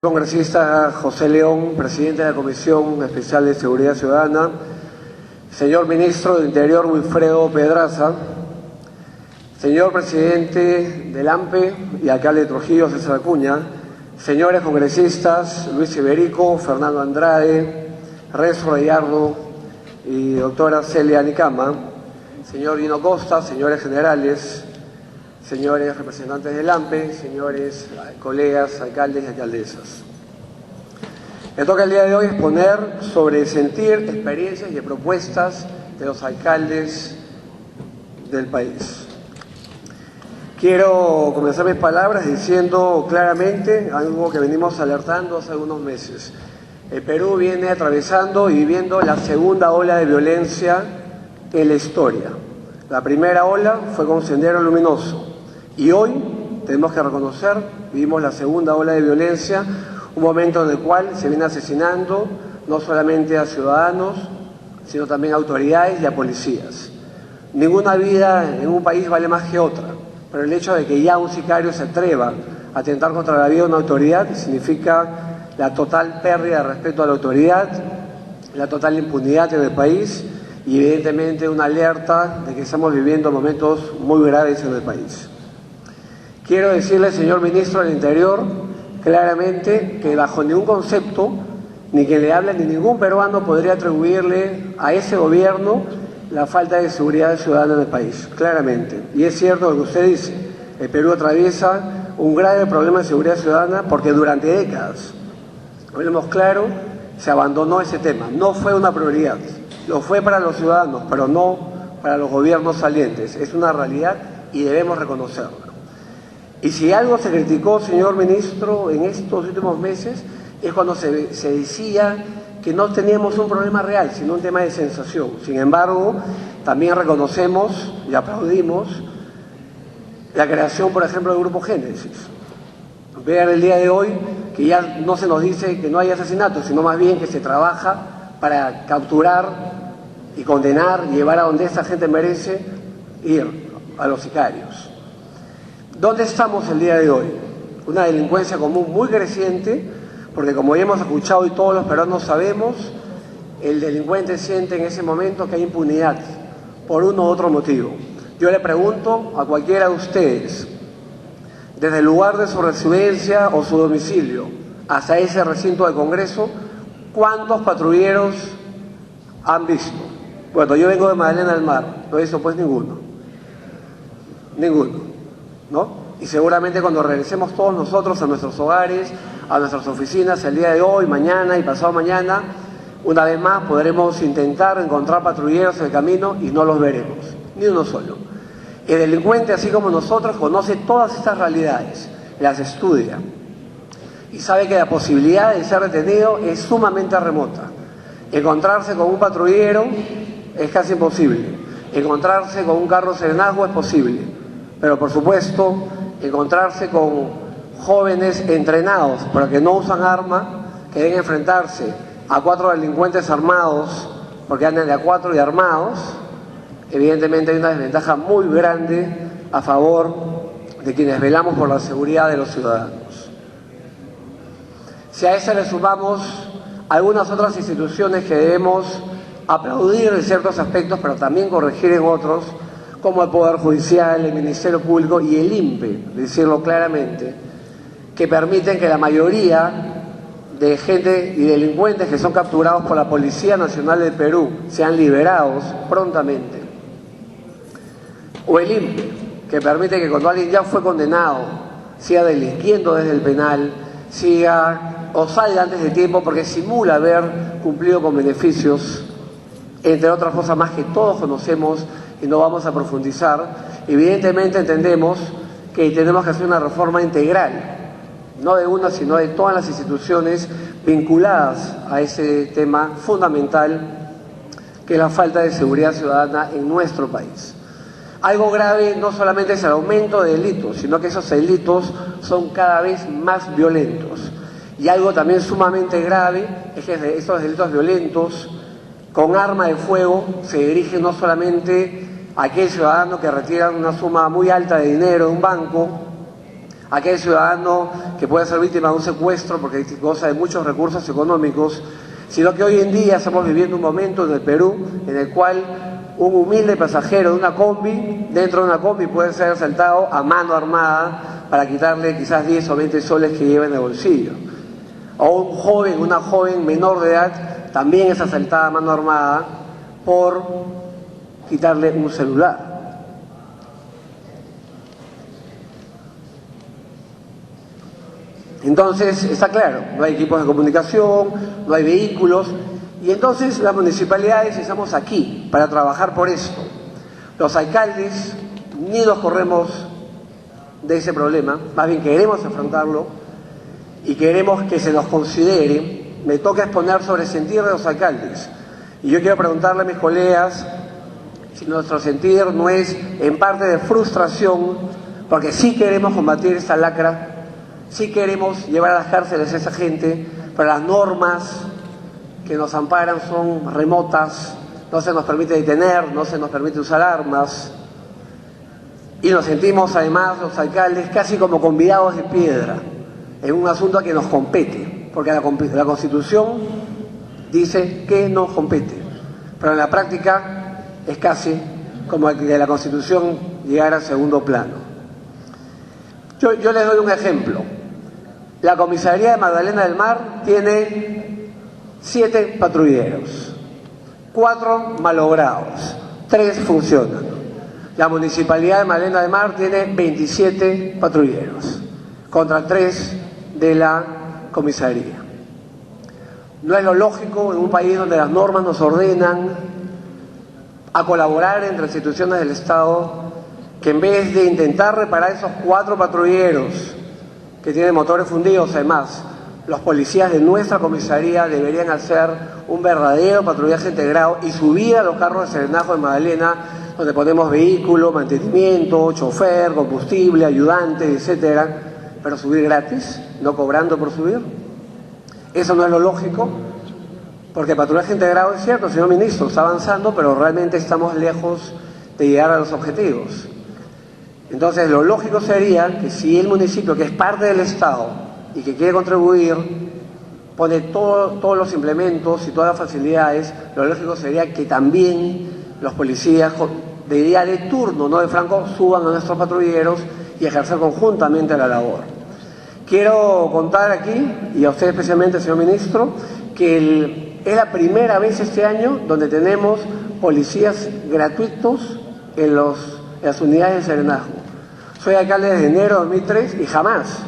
Congresista José León, presidente de la Comisión Especial de Seguridad Ciudadana, señor Ministro del Interior Wilfredo Pedraza, señor Presidente del AMPE y alcalde de Trujillo César Acuña, señores congresistas Luis Iberico, Fernando Andrade, Renzo Gallardo y doctora Celia Nicama, señor Lino Costa, señores generales, señores representantes del AMPE, señores colegas, alcaldes y alcaldesas. Me toca el día de hoy exponer sobre el sentir, experiencias y propuestas de los alcaldes del país. Quiero comenzar mis palabras diciendo claramente algo que venimos alertando hace algunos meses. El Perú viene atravesando y viviendo la segunda ola de violencia en la historia. La primera ola fue con Sendero Luminoso. Y hoy tenemos que reconocer, vivimos la segunda ola de violencia, un momento en el cual se viene asesinando no solamente a ciudadanos, sino también a autoridades y a policías. Ninguna vida en un país vale más que otra, pero el hecho de que ya un sicario se atreva a atentar contra la vida de una autoridad significa la total pérdida de respeto a la autoridad, la total impunidad en el país y evidentemente una alerta de que estamos viviendo momentos muy graves en el país. Quiero decirle, señor Ministro del Interior, claramente que bajo ningún concepto, ni quien le habla ni ningún peruano podría atribuirle a ese gobierno la falta de seguridad ciudadana en el país, claramente. Y es cierto lo que usted dice, el Perú atraviesa un grave problema de seguridad ciudadana porque durante décadas, hablemos claro, se abandonó ese tema, no fue una prioridad, lo fue para los ciudadanos, pero no para los gobiernos salientes, es una realidad y debemos reconocerlo. Y si algo se criticó, señor ministro, en estos últimos meses, es cuando se decía que no teníamos un problema real, sino un tema de sensación. Sin embargo, también reconocemos y aplaudimos la creación, por ejemplo, del Grupo Génesis. Vean el día de hoy que ya no se nos dice que no hay asesinatos, sino más bien que se trabaja para capturar y condenar y llevar a donde esta gente merece ir, a los sicarios. ¿Dónde estamos el día de hoy? Una delincuencia común muy creciente, porque como ya hemos escuchado y todos los peruanos sabemos, el delincuente siente en ese momento que hay impunidad por uno u otro motivo. Yo le pregunto a cualquiera de ustedes, desde el lugar de su residencia o su domicilio hasta ese recinto del Congreso, ¿cuántos patrulleros han visto? Bueno, yo vengo de Magdalena del Mar, no he visto pues ninguno. Ninguno. ¿No? Y seguramente cuando regresemos todos nosotros a nuestros hogares, a nuestras oficinas el día de hoy, mañana y pasado mañana, una vez más podremos intentar encontrar patrulleros en el camino y no los veremos, ni uno solo. El delincuente, así como nosotros, conoce todas estas realidades, las estudia y sabe que la posibilidad de ser detenido es sumamente remota. Encontrarse con un patrullero es casi imposible, encontrarse con un carro serenazgo es posible. Pero por supuesto, encontrarse con jóvenes entrenados, pero que no usan arma, que deben enfrentarse a 4 delincuentes armados, porque andan de a 4 y armados, evidentemente hay una desventaja muy grande a favor de quienes velamos por la seguridad de los ciudadanos. Si a eso le sumamos algunas otras instituciones que debemos aplaudir en ciertos aspectos, pero también corregir en otros, como el Poder Judicial, el Ministerio Público y el INPE, decirlo claramente, que permiten que la mayoría de gente y delincuentes que son capturados por la Policía Nacional del Perú sean liberados prontamente. O el INPE, que permite que cuando alguien ya fue condenado siga delinquiendo desde el penal, siga o salga antes de tiempo porque simula haber cumplido con beneficios, entre otras cosas más que todos conocemos y no vamos a profundizar. Evidentemente entendemos que tenemos que hacer una reforma integral, no de una, sino de todas las instituciones vinculadas a ese tema fundamental que es la falta de seguridad ciudadana en nuestro país. Algo grave no solamente es el aumento de delitos, sino que esos delitos son cada vez más violentos. Y algo también sumamente grave es que estos delitos violentos con arma de fuego se dirigen no solamente a aquel ciudadano que retira una suma muy alta de dinero de un banco aquel ciudadano que puede ser víctima de un secuestro porque goza de muchos recursos económicos, sino que hoy en día estamos viviendo un momento en el Perú en el cual un humilde pasajero de una combi, dentro de una combi, puede ser asaltado a mano armada para quitarle quizás 10 o 20 soles que lleva en el bolsillo. O un joven, una joven menor de edad, también es asaltada a mano armada por quitarle un celular. Entonces, está claro, no hay equipos de comunicación, no hay vehículos, y entonces las municipalidades estamos aquí para trabajar por esto. Los alcaldes ni nos corremos de ese problema, más bien queremos afrontarlo y queremos que se nos considere. Me toca exponer sobre el sentir de los alcaldes, y yo quiero preguntarle a mis colegas si nuestro sentir no es en parte de frustración, porque sí queremos combatir esta lacra. Sí queremos llevar a las cárceles a esa gente, pero las normas que nos amparan son remotas, no se nos permite detener, no se nos permite usar armas, y nos sentimos además los alcaldes casi como convidados de piedra en un asunto que nos compete, porque la Constitución dice que nos compete, pero en la práctica es casi como que la Constitución llegara a segundo plano. Yo les doy un ejemplo. La comisaría de Magdalena del Mar tiene 7 patrulleros, 4 malogrados, 3 funcionan. La municipalidad de Magdalena del Mar tiene 27 patrulleros, contra 3 de la comisaría. No es lo lógico en un país donde las normas nos ordenan a colaborar entre instituciones del Estado, que en vez de intentar reparar esos 4 patrulleros que tienen motores fundidos, además, los policías de nuestra comisaría deberían hacer un verdadero patrullaje integrado y subir a los carros de serenazgo de Magdalena, donde ponemos vehículo, mantenimiento, chofer, combustible, ayudante, etcétera, pero subir gratis, no cobrando por subir. Eso no es lo lógico, porque el patrullaje integrado es cierto, señor ministro, está avanzando, pero realmente estamos lejos de llegar a los objetivos. Entonces, lo lógico sería que si el municipio, que es parte del Estado y que quiere contribuir, pone todos los implementos y todas las facilidades, lo lógico sería que también los policías de día de turno, no de franco, suban a nuestros patrulleros y ejercer conjuntamente la labor. Quiero contar aquí, y a usted especialmente, señor ministro, que es la primera vez este año donde tenemos policías gratuitos en las unidades de serenazgo. Soy alcalde desde enero de 2003 y jamás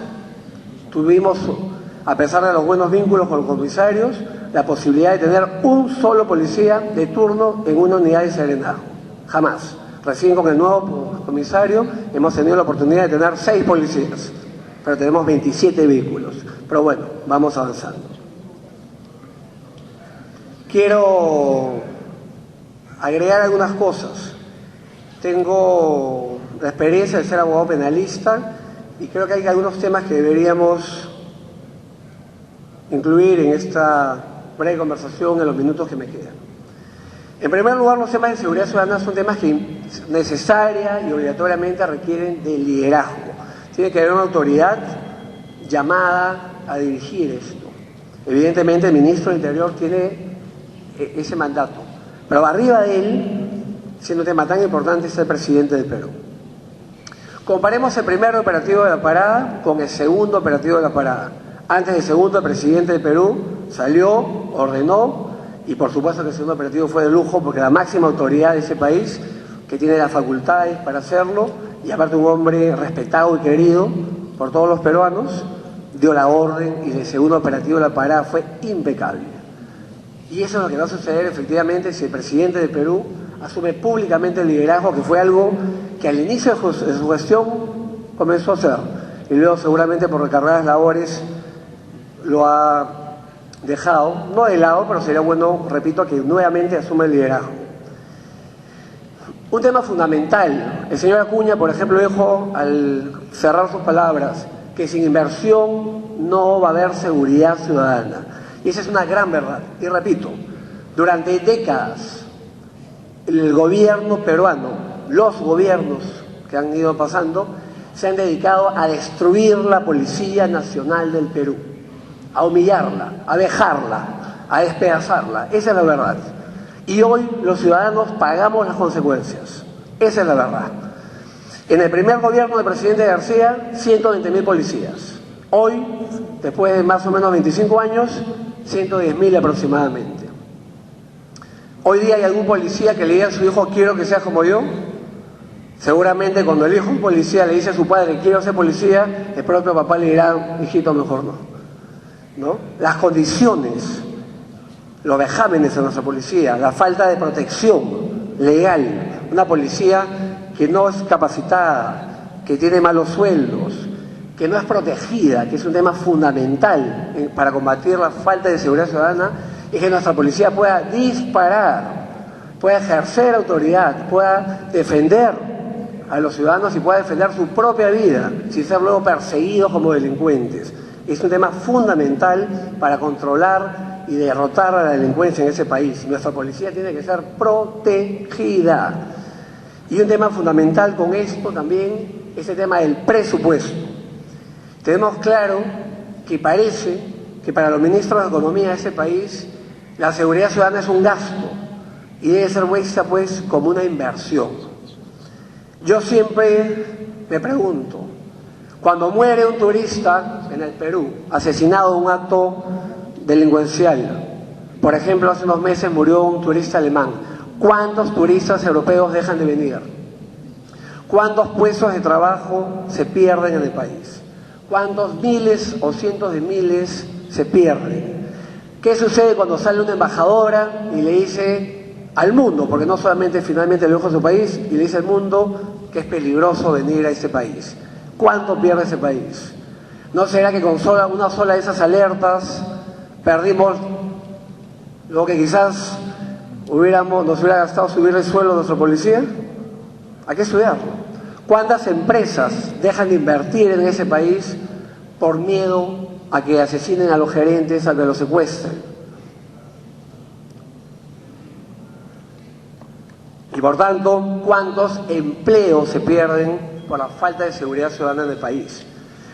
tuvimos, a pesar de los buenos vínculos con los comisarios, la posibilidad de tener un solo policía de turno en una unidad de serenazgo. Jamás. Recién con el nuevo comisario hemos tenido la oportunidad de tener 6 policías, pero tenemos 27 vehículos. Pero bueno, vamos avanzando. Quiero agregar algunas cosas. Tengo la experiencia de ser abogado penalista y creo que hay algunos temas que deberíamos incluir en esta breve conversación en los minutos que me quedan. En primer lugar, los temas de seguridad ciudadana son temas que necesaria y obligatoriamente requieren de liderazgo. Tiene que haber una autoridad llamada a dirigir esto. Evidentemente el ministro del Interior tiene ese mandato, pero arriba de él, siendo un tema tan importante, es el presidente del Perú. Comparemos el primer operativo de la parada con el segundo operativo de la parada. Antes del segundo, el presidente del Perú salió, ordenó, y por supuesto que el segundo operativo fue de lujo porque la máxima autoridad de ese país, que tiene las facultades para hacerlo, y aparte un hombre respetado y querido por todos los peruanos, dio la orden y el segundo operativo de la parada fue impecable. Y eso es lo que va a suceder efectivamente si el presidente del Perú asume públicamente el liderazgo, que fue algo que al inicio de su gestión comenzó a hacer, y luego seguramente por recargadas labores lo ha dejado, no de lado, pero sería bueno, repito, que nuevamente asuma el liderazgo. Un tema fundamental, el señor Acuña, por ejemplo, dijo al cerrar sus palabras que sin inversión no va a haber seguridad ciudadana, y esa es una gran verdad. Y repito, durante décadas el gobierno peruano, los gobiernos que han ido pasando, se han dedicado a destruir la Policía Nacional del Perú, a humillarla, a vejarla, a despedazarla. Esa es la verdad. Y hoy los ciudadanos pagamos las consecuencias. Esa es la verdad. En el primer gobierno del presidente García, 120.000 policías. Hoy, después de más o menos 25 años, 110.000 aproximadamente. Hoy día hay algún policía que le diga a su hijo, quiero que seas como yo. Seguramente cuando el hijo de un policía le dice a su padre, quiero ser policía, el propio papá le dirá, hijito, mejor ¿no? Las condiciones, los vejámenes de nuestra policía, la falta de protección legal, una policía que no es capacitada, que tiene malos sueldos, que no es protegida, que es un tema fundamental para combatir la falta de seguridad ciudadana, y que nuestra policía pueda disparar, pueda ejercer autoridad, pueda defender a los ciudadanos y pueda defender su propia vida, sin ser luego perseguidos como delincuentes. Es un tema fundamental para controlar y derrotar a la delincuencia en ese país. Nuestra policía tiene que ser protegida. Y un tema fundamental con esto también es el tema del presupuesto. Tenemos claro que parece que para los ministros de Economía de ese país la seguridad ciudadana es un gasto y debe ser vista pues como una inversión. Yo siempre me pregunto, cuando muere un turista en el Perú, asesinado en un acto delincuencial, por ejemplo, hace unos meses murió un turista alemán, ¿cuántos turistas europeos dejan de venir? ¿Cuántos puestos de trabajo se pierden en el país? ¿Cuántos miles o cientos de miles se pierden? ¿Qué sucede cuando sale una embajadora y le dice al mundo, porque no solamente finalmente le dijo a su país, y le dice al mundo que es peligroso venir a ese país? ¿Cuánto pierde ese país? ¿No será que con una sola de esas alertas perdimos lo que quizás nos hubiera gastado subir el sueldo de nuestra policía? Hay que estudiarlo. ¿Cuántas empresas dejan de invertir en ese país por miedo a que asesinen a los gerentes, a que los secuestren? Y por tanto, ¿cuántos empleos se pierden por la falta de seguridad ciudadana en el país?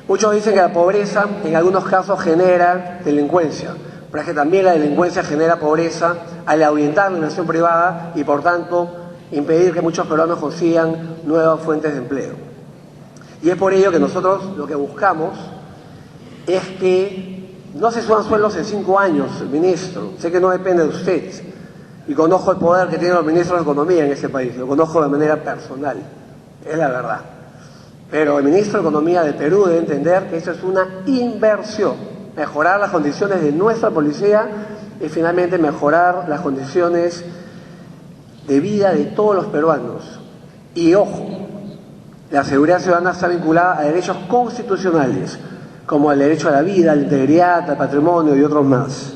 Muchos dicen que la pobreza en algunos casos genera delincuencia, pero es que también la delincuencia genera pobreza al ahuyentar la inversión privada y por tanto impedir que muchos peruanos consigan nuevas fuentes de empleo. Y es por ello que nosotros lo que buscamos es que no se suban sueldos en 5 años, ministro. Sé que no depende de usted y conozco el poder que tienen los ministros de Economía en ese país, lo conozco de manera personal, es la verdad. Pero el ministro de Economía de Perú debe entender que eso es una inversión, mejorar las condiciones de nuestra policía y finalmente mejorar las condiciones de vida de todos los peruanos. Y ojo, la seguridad ciudadana está vinculada a derechos constitucionales, como el derecho a la vida, a la integridad, al patrimonio y otros más.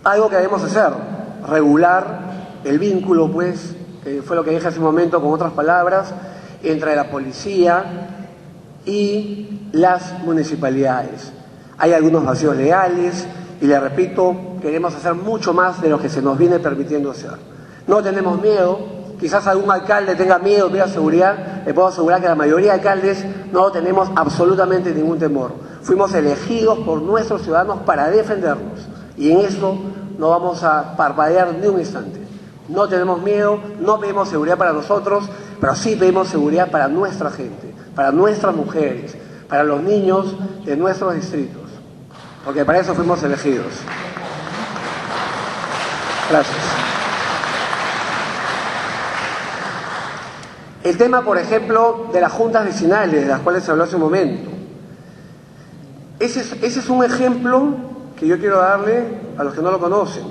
Algo que debemos hacer, regular el vínculo, pues, que fue lo que dije hace un momento con otras palabras, entre la policía y las municipalidades. Hay algunos vacíos legales y, le repito, queremos hacer mucho más de lo que se nos viene permitiendo hacer. No tenemos miedo, quizás algún alcalde tenga miedo, pida seguridad, le puedo asegurar que la mayoría de alcaldes no tenemos absolutamente ningún temor. Fuimos elegidos por nuestros ciudadanos para defendernos y en eso no vamos a parpadear ni un instante. No tenemos miedo, no pedimos seguridad para nosotros, pero sí pedimos seguridad para nuestra gente, para nuestras mujeres, para los niños de nuestros distritos, porque para eso fuimos elegidos. Gracias. El tema, por ejemplo, de las juntas vecinales, de las cuales se habló hace un momento. Ese es un ejemplo que yo quiero darle a los que no lo conocen.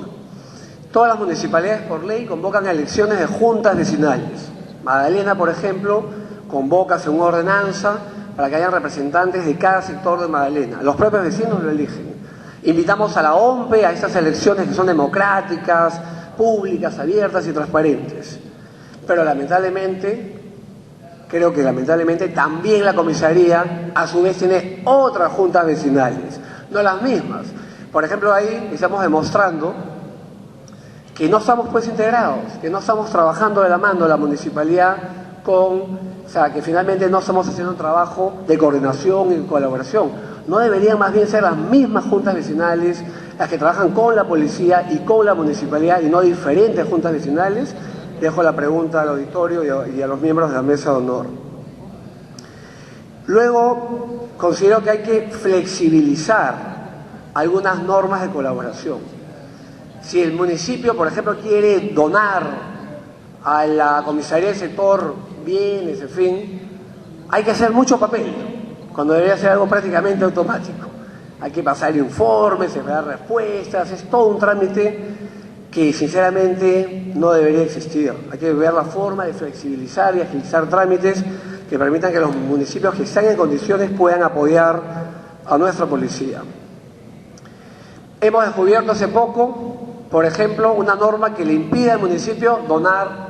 Todas las municipalidades por ley convocan elecciones de juntas vecinales. Magdalena, por ejemplo, convoca según ordenanza para que haya representantes de cada sector de Magdalena. Los propios vecinos lo eligen. Invitamos a la OMPE a esas elecciones que son democráticas, públicas, abiertas y transparentes. Pero lamentablemente, creo que lamentablemente también la comisaría a su vez tiene otras juntas vecinales, no las mismas. Por ejemplo, ahí estamos demostrando que no estamos pues integrados, que no estamos trabajando de la mano la municipalidad con o sea, que finalmente no estamos haciendo un trabajo de coordinación y colaboración. ¿No deberían más bien ser las mismas juntas vecinales las que trabajan con la policía y con la municipalidad y no diferentes juntas vecinales? Dejo la pregunta al auditorio y a los miembros de la mesa de honor. Luego, considero que hay que flexibilizar algunas normas de colaboración. Si el municipio, por ejemplo, quiere donar a la comisaría del sector bienes, en fin, hay que hacer mucho papel, cuando debería ser algo prácticamente automático. Hay que pasar informes, esperar respuestas, es todo un trámite que sinceramente no debería existir. Hay que ver la forma de flexibilizar y agilizar trámites que permitan que los municipios que están en condiciones puedan apoyar a nuestra policía. Hemos descubierto hace poco, por ejemplo, una norma que le impide al municipio donar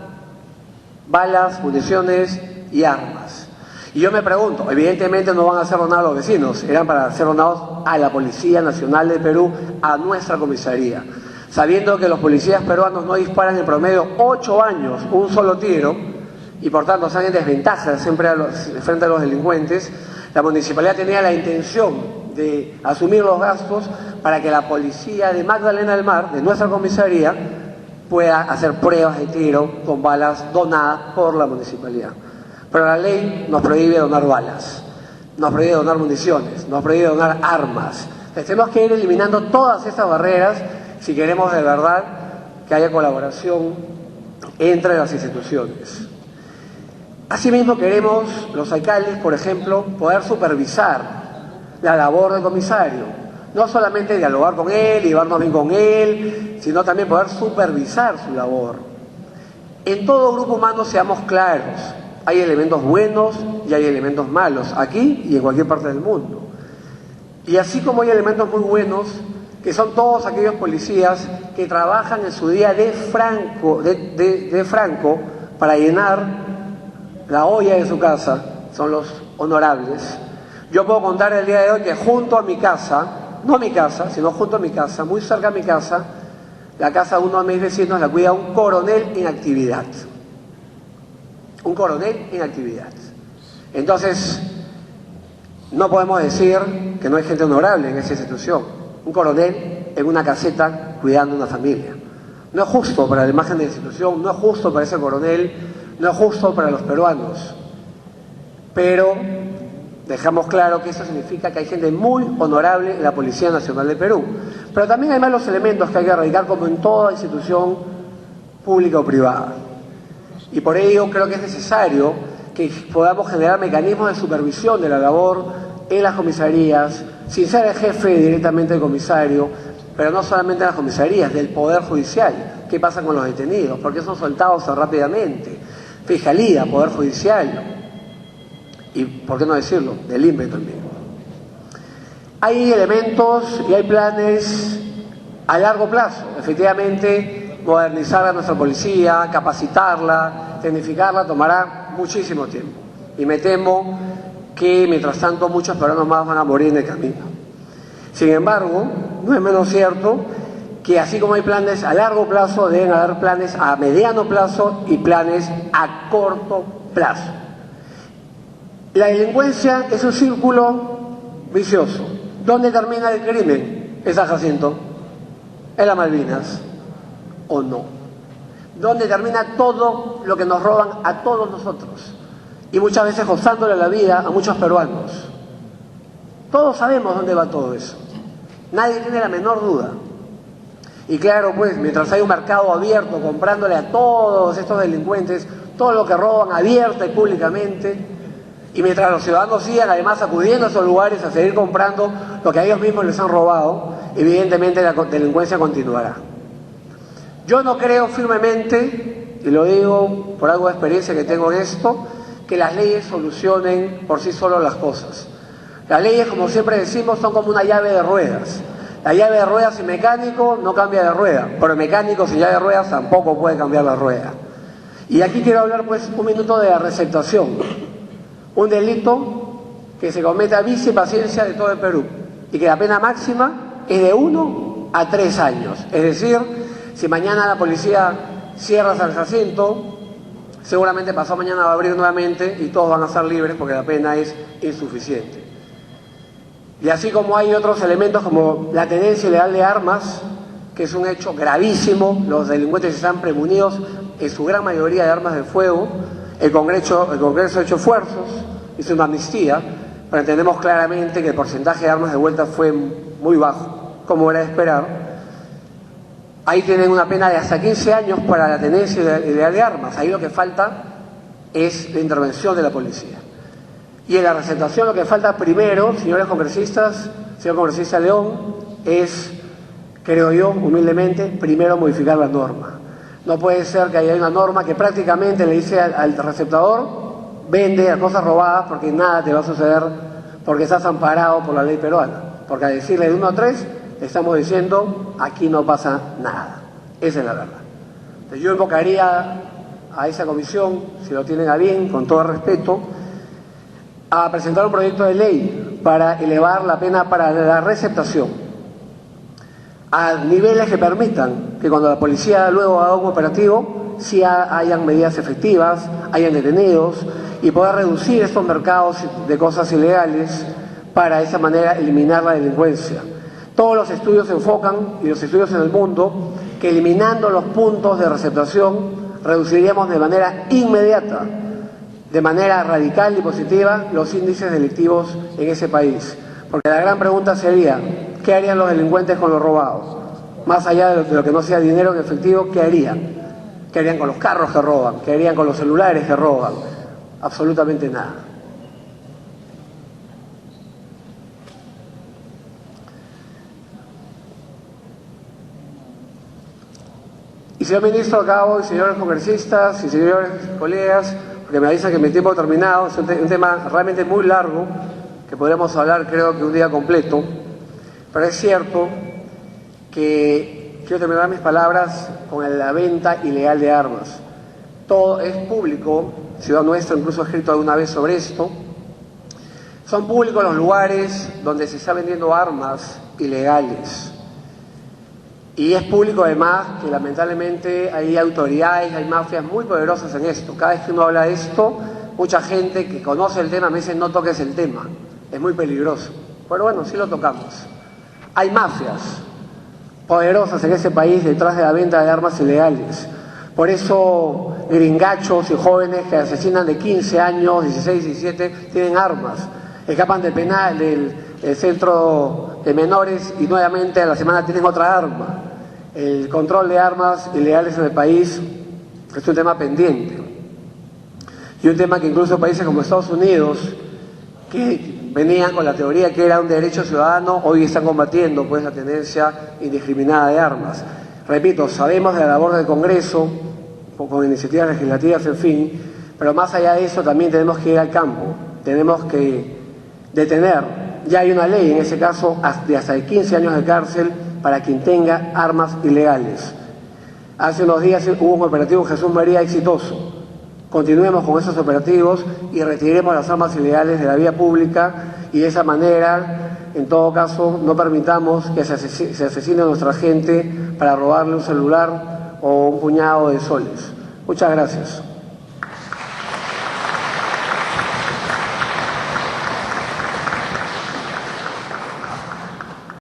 balas, municiones y armas. Y yo me pregunto, evidentemente no van a ser donados a los vecinos, eran para ser donados a la Policía Nacional de Perú, a nuestra comisaría. Sabiendo que los policías peruanos no disparan en promedio 8 años un solo tiro, y por tanto están en desventaja siempre frente a los delincuentes, la municipalidad tenía la intención de asumir los gastos para que la policía de Magdalena del Mar, de nuestra comisaría, pueda hacer pruebas de tiro con balas donadas por la municipalidad. Pero la ley nos prohíbe donar balas, nos prohíbe donar municiones, nos prohíbe donar armas. Entonces, tenemos que ir eliminando todas estas barreras si queremos de verdad que haya colaboración entre las instituciones. Asimismo queremos, los alcaldes, por ejemplo, poder supervisar la labor del comisario. No solamente dialogar con él, llevarnos bien con él, sino también poder supervisar su labor. En todo grupo humano, seamos claros, hay elementos buenos y hay elementos malos, aquí y en cualquier parte del mundo. Y así como hay elementos muy buenos, que son todos aquellos policías que trabajan en su día de franco para llenar la olla de su casa, son los honorables. Yo puedo contar el día de hoy que junto a mi casa, no mi casa, sino junto a mi casa, muy cerca de mi casa, la casa de uno de mis vecinos la cuida un coronel en actividad. Un coronel en actividad. Entonces, no podemos decir que no hay gente honorable en esa institución. Un coronel en una caseta cuidando una familia. No es justo para la imagen de la institución, no es justo para ese coronel, no es justo para los peruanos. Pero dejamos claro que eso significa que hay gente muy honorable en la Policía Nacional de Perú. Pero también hay malos elementos que hay que erradicar, como en toda institución pública o privada. Y por ello creo que es necesario que podamos generar mecanismos de supervisión de la labor en las comisarías, sin ser el jefe directamente del comisario, pero no solamente en las comisarías, del Poder Judicial. ¿Qué pasa con los detenidos? ¿Por qué son soltados tan rápidamente? Fiscalía, Poder Judicial, y por qué no decirlo, del INPE también. Hay elementos y hay planes a largo plazo, efectivamente, modernizar a nuestra policía, capacitarla, tecnificarla, tomará muchísimo tiempo. Y me temo que, mientras tanto, muchos peruanos más van a morir en el camino. Sin embargo, no es menos cierto que así como hay planes a largo plazo, deben haber planes a mediano plazo y planes a corto plazo. La delincuencia es un círculo vicioso. ¿Dónde termina el crimen? ¿En San Jacinto? ¿En las Malvinas? ¿O no? ¿Dónde termina todo lo que nos roban a todos nosotros? Y muchas veces costándole la vida a muchos peruanos. Todos sabemos dónde va todo eso. Nadie tiene la menor duda. Y claro, pues, mientras hay un mercado abierto comprándole a todos estos delincuentes todo lo que roban abierta y públicamente, y mientras los ciudadanos sigan además acudiendo a esos lugares a seguir comprando lo que a ellos mismos les han robado, evidentemente la delincuencia continuará. Yo no creo firmemente, y lo digo por algo de experiencia que tengo en esto, que las leyes solucionen por sí solas las cosas. Las leyes, como siempre decimos, son como una llave de ruedas. La llave de ruedas sin mecánico no cambia de rueda, pero el mecánico sin llave de ruedas tampoco puede cambiar la rueda. Y aquí quiero hablar pues un minuto de la receptación. Un delito que se comete a vicia y paciencia de todo el Perú y que la pena máxima es de 1 a 3 años. Es decir, si mañana la policía cierra San Jacinto, Seguramente pasado mañana va a abrir nuevamente y todos van a estar libres porque la pena es insuficiente. Y así como hay otros elementos como la tenencia ilegal de armas, que es un hecho gravísimo, los delincuentes están premunidos en su gran mayoría de armas de fuego, el Congreso ha hecho esfuerzos, hizo una amnistía, pero entendemos claramente que el porcentaje de armas devueltas fue muy bajo, como era de esperar. Ahí tienen una pena de hasta 15 años para la tenencia ilegal de armas. Ahí lo que falta es la intervención de la policía. Y en la representación lo que falta primero, señores congresistas, señor congresista León, es, creo yo, humildemente, primero modificar la norma. No puede ser que haya una norma que prácticamente le dice al receptador, vende a cosas robadas porque nada te va a suceder porque estás amparado por la ley peruana. Porque al decirle de 1 a 3, estamos diciendo, aquí no pasa nada. Esa es la verdad. Entonces, yo invocaría a esa comisión, si lo tienen a bien, con todo respeto, a presentar un proyecto de ley para elevar la pena para la receptación a niveles que permitan que cuando la policía luego haga un operativo, sí hayan medidas efectivas, hayan detenidos y pueda reducir estos mercados de cosas ilegales para de esa manera eliminar la delincuencia. Todos los estudios se enfocan, y los estudios en el mundo, que eliminando los puntos de receptación reduciríamos de manera inmediata, de manera radical y positiva, los índices delictivos en ese país. Porque la gran pregunta sería, ¿qué harían los delincuentes con lo robado? Más allá de lo que no sea dinero en efectivo, ¿qué harían? ¿Qué harían con los carros que roban? ¿Qué harían con los celulares que roban? Absolutamente nada. Y señor ministro, acabo, y señores congresistas y señores colegas, porque me avisan que mi tiempo ha terminado, es un tema realmente muy largo, que podríamos hablar creo que un día completo, pero es cierto que quiero terminar mis palabras con la venta ilegal de armas. Todo es público, Ciudad Nuestra incluso ha escrito alguna vez sobre esto. Son públicos los lugares donde se está vendiendo armas ilegales. Y es público además que lamentablemente hay autoridades, hay mafias muy poderosas en esto. Cada vez que uno habla de esto, mucha gente que conoce el tema me dice no toques el tema, es muy peligroso. Pero bueno, sí lo tocamos. Hay mafias poderosas en ese país detrás de la venta de armas ilegales. Por eso gringachos y jóvenes que asesinan de 15 años, 16, 17, tienen armas. Escapan del penal, del centro de menores y nuevamente a la semana tienen otra arma. El control de armas ilegales en el país es un tema pendiente. Y un tema que incluso países como Estados Unidos, que venían con la teoría que era un derecho ciudadano, hoy están combatiendo pues la tendencia indiscriminada de armas. Repito, sabemos de la labor del Congreso, con iniciativas legislativas, en fin, pero más allá de eso también tenemos que ir al campo, tenemos que detener, ya hay una ley en ese caso de hasta 15 años de cárcel para quien tenga armas ilegales. Hace unos días hubo un operativo Jesús María exitoso. Continuemos con esos operativos y retiremos las armas ilegales de la vía pública y de esa manera, en todo caso, no permitamos que se asesine a nuestra gente para robarle un celular o un puñado de soles. Muchas gracias.